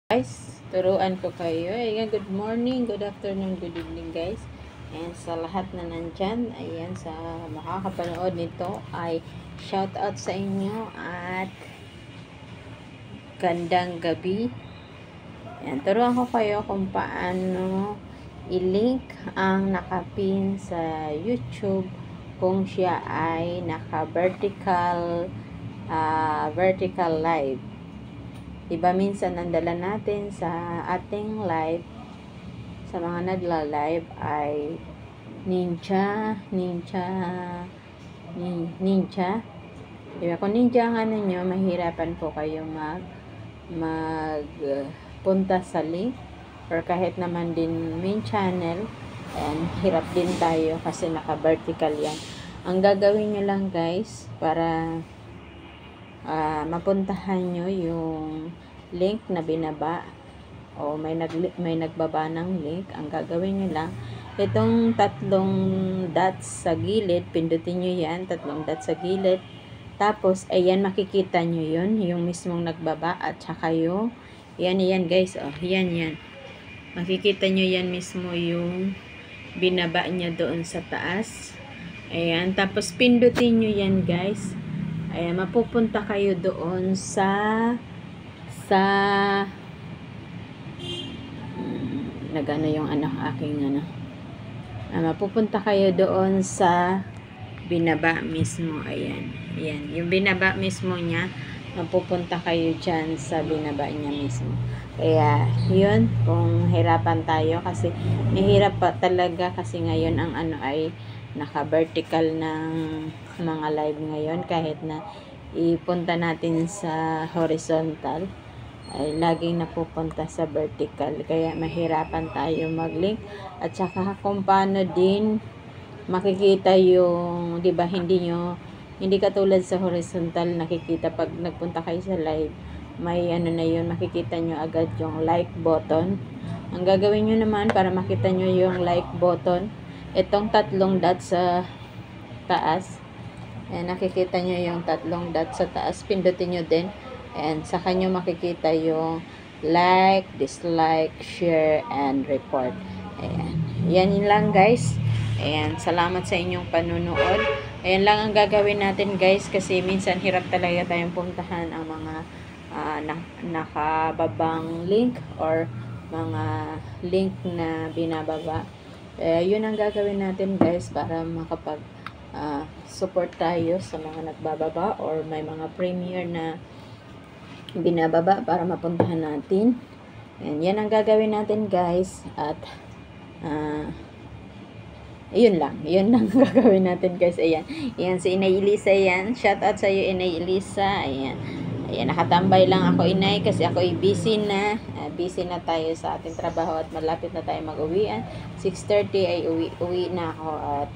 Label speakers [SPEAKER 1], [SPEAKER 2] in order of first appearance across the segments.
[SPEAKER 1] Guys, turuan ko kayo. Ayan, good morning, good afternoon, good evening guys. And sa lahat na nandyan, ayan, sa makakapanood nito ay shout out sa inyo at gandang gabi. Ayan, turuan ko kayo kung paano i-link ang nakapin sa YouTube kung siya ay naka-vertical vertical live. Diba minsan nandala natin sa ating live, sa mga nagla-live ay ninja. Diba kung ninja ang ano nyo, mahirapan po kayo punta sa link, or kahit naman din main channel, and hirap din tayo kasi naka-vertical yan. Ang gagawin nyo lang guys, para mapuntahan nyo yung link na binaba o may nagbaba ng link, ang gagawin nyo lang, itong tatlong dots sa gilid, pindutin nyo yan, tatlong dots sa gilid, tapos ayan, makikita nyo yun, yung mismong nagbaba, at saka yung yan guys, oh, yan makikita nyo yan mismo yung binaba nyo doon sa taas. Ayan, tapos pindutin nyo yan guys. Ayan, mapupunta kayo doon nagano yung aking mapupunta kayo doon sa binaba mismo. Ayan, yung binaba mismo niya, mapupunta kayo dyan sa binaba niya mismo. Kaya yun, kung hirapan tayo kasi mahirap pa talaga kasi ngayon ang ay naka-vertical ng mga live ngayon, kahit na ipunta natin sa horizontal ay laging napupunta sa vertical, kaya mahirapan tayo mag-link. At saka kung paano din makikita yung, di ba, hindi katulad sa horizontal nakikita pag nagpunta kayo sa live, may na yun, makikita nyo agad yung like button. Ang gagawin nyo naman para makita nyo yung like button, itong tatlong dots sa taas, and nakikita nyo yung tatlong dots sa taas, pindutin nyo din, and saka nyo makikita yung like, dislike, share, and report. Ayan, yan lang guys. Ayan, salamat sa inyong panunood. Ayan lang ang gagawin natin guys, kasi minsan hirap talaga tayong puntahan ang mga nakababang link or mga link na binababa. Yun ang gagawin natin guys, para makapag support tayo sa mga nagbababa or may mga premiere na binababa para mapuntahan natin. And yan ang gagawin natin guys. At yun lang gagawin natin guys. Ayan si Inay Elisa, yan, shout out sa iyo Inay Elisa. Ayan, nakatambay lang ako Inay kasi ako ay busy na tayo sa ating trabaho at malapit na tayo mag-uwian. 6:30 ay uwi na ako at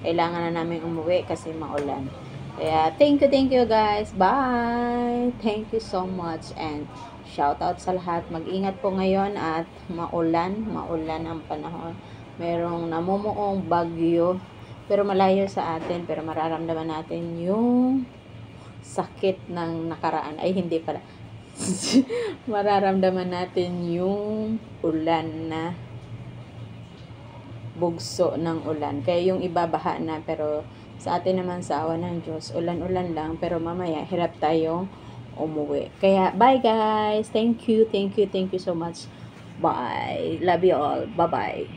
[SPEAKER 1] kailangan na namin umuwi kasi maulan. Kaya thank you guys, bye, thank you so much, and shout out sa lahat. Mag-ingat po ngayon at maulan ang panahon, merong namumuong bagyo pero malayo sa atin, pero mararamdaman natin yung sakit ng nakaraan, ay hindi pala mararamdaman natin yung ulan na bugso ng ulan, kaya yung ibabaha na, pero sa atin naman sa awa ng Diyos, ulan-ulan lang, pero mamaya hirap tayong umuwi. Kaya bye guys, thank you so much, bye, love you all, bye bye.